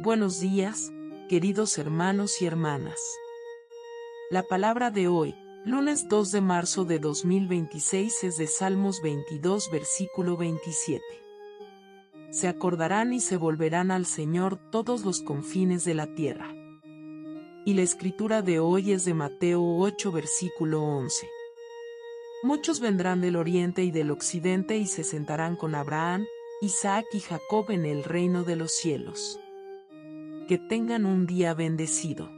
Buenos días, queridos hermanos y hermanas. La palabra de hoy, lunes 2 de marzo de 2026, es de Salmos 22, versículo 27. Se acordarán y se volverán al Señor todos los confines de la tierra. Y la escritura de hoy es de Mateo 8, versículo 11. Muchos vendrán del oriente y del occidente y se sentarán con Abraham, Isaac y Jacob en el reino de los cielos. Que tengan un día bendecido.